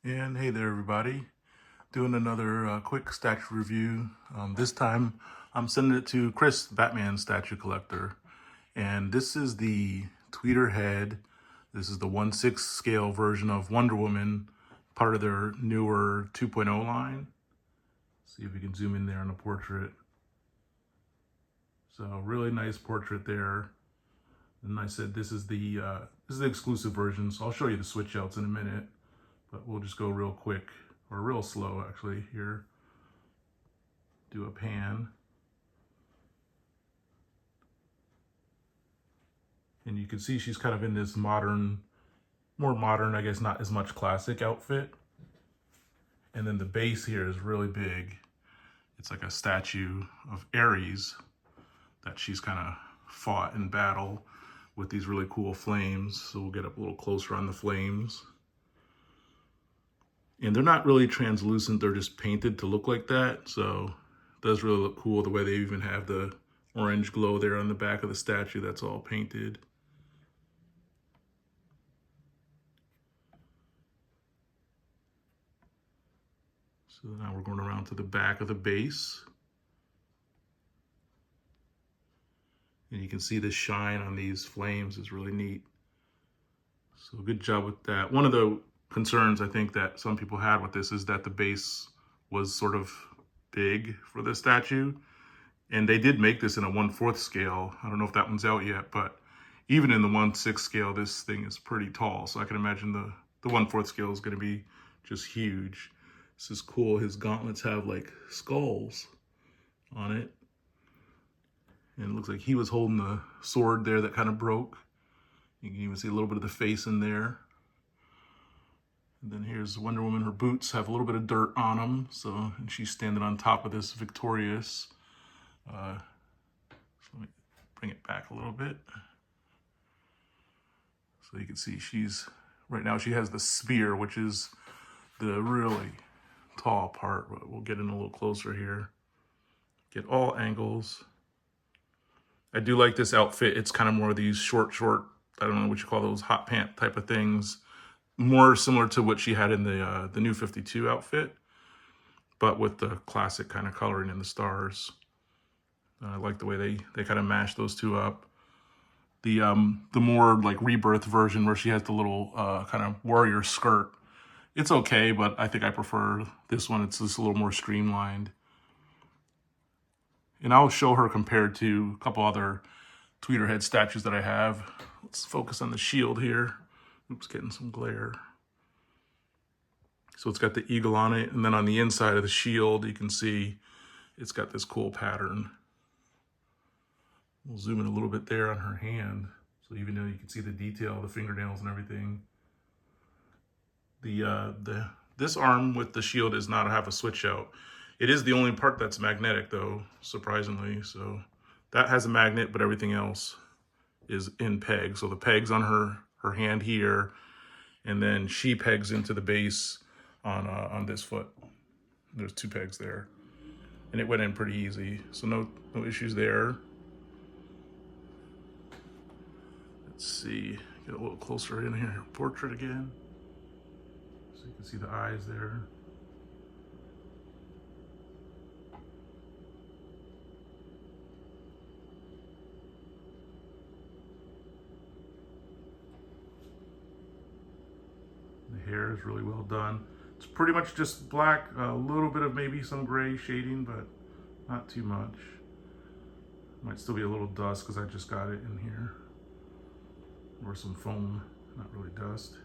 And hey there, everybody. Doing another quick statue review. This time I'm sending it to Chris, the Batman statue collector. And this is the Tweeterhead. This is the 1/6 scale version of Wonder Woman, part of their newer 2.0 line. See if we can zoom in there on the portrait. So really nice portrait there. And I said this is the exclusive version, so I'll show you the switch outs in a minute. But we'll just go real quick, or real slow actually here. Do a pan. And you can see she's kind of in this modern, more modern, I guess not as much classic outfit. And then the base here is really big. It's like a statue of Ares that she's kind of fought in battle with these really cool flames. So we'll get up a little closer on the flames. And they're not really translucent, they're just painted to look like that. So it does really look cool the way they even have the orange glow there on the back of the statue. That's all painted. So now we're going around to the back of the base. And you can see the shine on these flames is really neat. So good job with that. One of the concerns I think that some people had with this is that the base was sort of big for the statue. And they did make this in a 1/4 scale. I don't know if that one's out yet, but even in the 1/6 scale, this thing is pretty tall. So I can imagine the 1/4 scale is going to be just huge. This is cool. His gauntlets have like skulls on it. And it looks like he was holding the sword there that kind of broke. You can even see a little bit of the face in there. And then here's Wonder Woman. Her boots have a little bit of dirt on them. So, and she's standing on top of this victorious. So let me bring it back a little bit. So you can see she's, right now she has the spear, which is the really tall part, but we'll get in a little closer here. Get all angles. I do like this outfit. It's kind of more of these short, I don't know what you call those, hot pant type of things. More similar to what she had in the New 52 outfit, but with the classic kind of coloring in the stars. I like the way they kind of mash those two up. The more like rebirth version where she has the little kind of warrior skirt, it's okay, but I think I prefer this one. It's just a little more streamlined. And I'll show her compared to a couple other Tweeterhead statues that I have. Let's focus on the shield here. Oops, getting some glare. So it's got the eagle on it, and then on the inside of the shield, you can see it's got this cool pattern. We'll zoom in a little bit there on her hand, so even though you can see the detail, the fingernails and everything. This arm with the shield does not have a switch out. It is the only part that's magnetic though, surprisingly. So that has a magnet, but everything else is in peg. So the pegs on her hand here, and then she pegs into the base on this foot. There's 2 pegs there, and it went in pretty easy. So no issues there. Let's see, get a little closer in here. Portrait again, so you can see the eyes there. The hair is really well done. It's pretty much just black, a little bit of maybe some gray shading, but not too much. Might still be a little dust because I just got it in here. Or some foam, not really dust.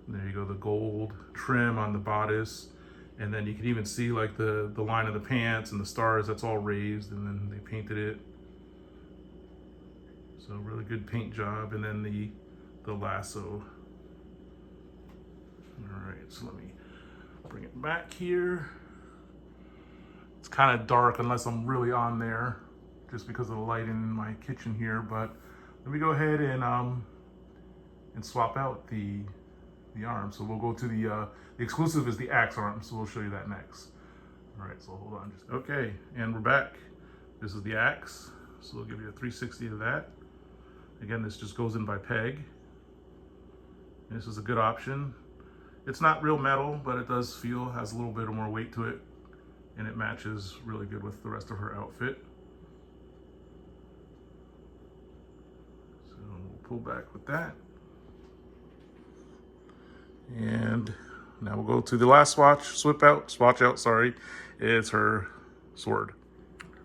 And there you go, the gold trim on the bodice. And then you can even see like the line of the pants and the stars, that's all raised, and then they painted it. So really good paint job. And then the lasso. All right, so let me bring it back here. It's kind of dark unless I'm really on there, just because of the lighting in my kitchen here. But let me go ahead and swap out the arm. So we'll go to the exclusive is the axe arm, so we'll show you that next. All right, so hold on. Okay, and we're back. This is the axe, so we'll give you a 360 of that. Again, this just goes in by peg. This is a good option. It's not real metal, but it does feel, has a little bit more weight to it, and it matches really good with the rest of her outfit. So we'll pull back with that. And now we'll go to the last swatch out, sorry. It's her sword.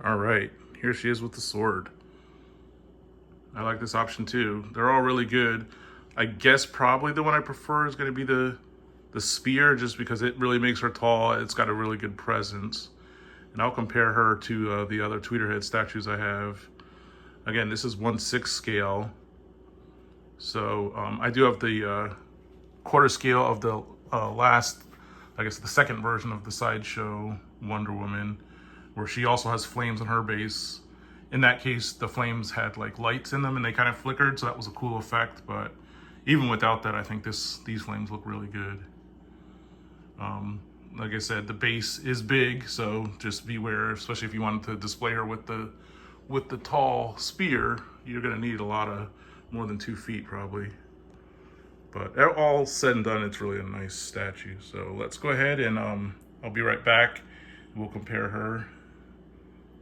All right, here she is with the sword. I like this option too. They're all really good. I guess probably the one I prefer is going to be the spear, just because it really makes her tall. It's got a really good presence. And I'll compare her to the other Tweeterhead statues I have. Again, this is 1/6 scale. So I do have the quarter scale of the last, I guess the second version of the Sideshow Wonder Woman, where she also has flames on her base. In that case, the flames had like lights in them and they kind of flickered, so that was a cool effect. But even without that, I think these flames look really good. Like I said, the base is big, so just beware, especially if you wanted to display her with the tall spear. You're gonna need a lot of more than 2 feet probably. But all said and done, it's really a nice statue. So let's go ahead and I'll be right back. We'll compare her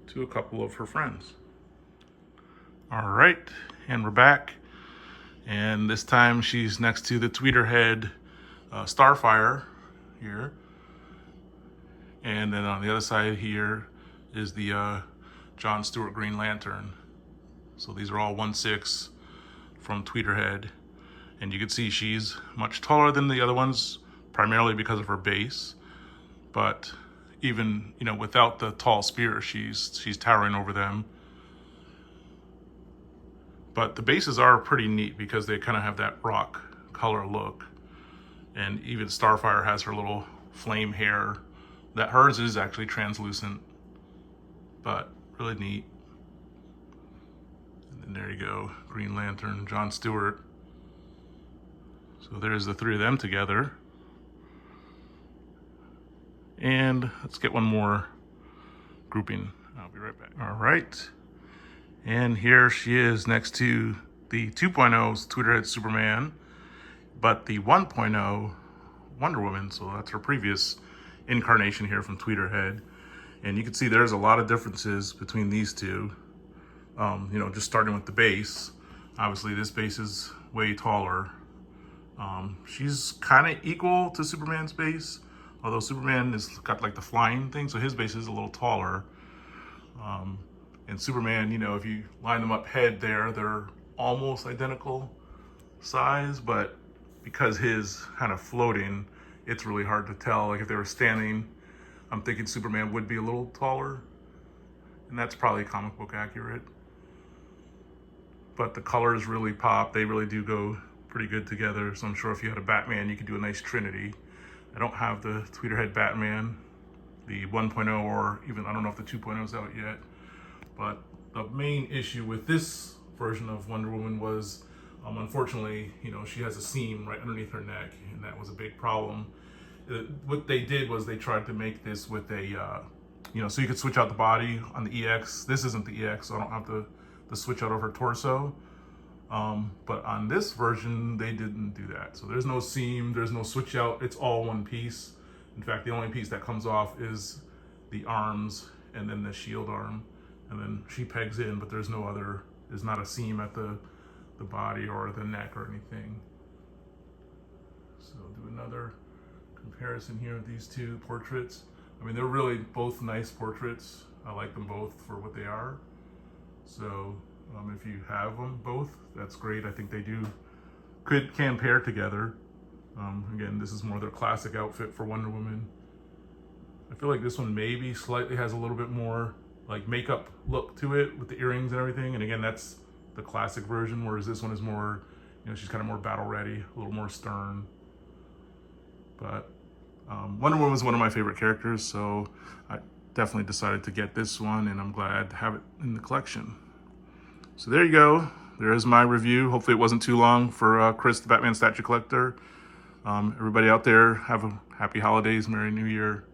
to a couple of her friends. All right, and we're back. And this time she's next to the Tweeterhead Starfire here. And then on the other side here is the John Stewart Green Lantern. So these are all 1/6 from Tweeterhead. And you can see she's much taller than the other ones, primarily because of her base. But even, you know, without the tall spear, she's towering over them. But the bases are pretty neat because they kind of have that rock color look. And even Starfire has her little flame hair. That hers is actually translucent, but really neat. And then there you go, Green Lantern, John Stewart. So there's the three of them together. And let's get one more grouping. I'll be right back. All right. And here she is next to the 2.0's Tweeterhead Superman, but the 1.0 Wonder Woman. So that's her previous incarnation here from Tweeterhead. And you can see there's a lot of differences between these two. You know, just starting with the base. Obviously this base is way taller. She's kind of equal to Superman's base, although Superman has got like the flying thing, so his base is a little taller. And Superman, you know, if you line them up head there, they're almost identical size, but because his kind of floating, it's really hard to tell. Like if they were standing, I'm thinking Superman would be a little taller, and that's probably comic book accurate. But the colors really pop. They really do go pretty good together. So I'm sure if you had a Batman, you could do a nice trinity. I don't have the Tweeterhead Batman, the 1.0, or even, I don't know if the 2.0 is out yet. But the main issue with this version of Wonder Woman was, unfortunately, you know, she has a seam right underneath her neck, and that was a big problem. What they did was they tried to make this with a, you know, so you could switch out the body on the EX. This isn't the EX, so I don't have the switch out of her torso. But on this version, they didn't do that. So there's no seam, there's no switch out, it's all one piece. In fact, the only piece that comes off is the arms and then the shield arm. And then she pegs in, but there's no other, there's not a seam at the body or the neck or anything. So do another comparison here of these two portraits. I mean, they're really both nice portraits. I like them both for what they are. So if you have them both, that's great. I think they can pair together. Again, this is more their classic outfit for Wonder Woman. I feel like this one maybe slightly has a little bit more like makeup look to it with the earrings and everything. And again, that's the classic version, whereas this one is more, you know, she's kind of more battle ready, a little more stern. But Wonder Woman was one of my favorite characters, so I definitely decided to get this one, and I'm glad to have it in the collection. So there you go. There is my review. Hopefully it wasn't too long for Chris, the Batman statue collector. Everybody out there, have a happy holidays, Merry New Year,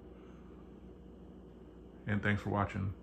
and thanks for watching.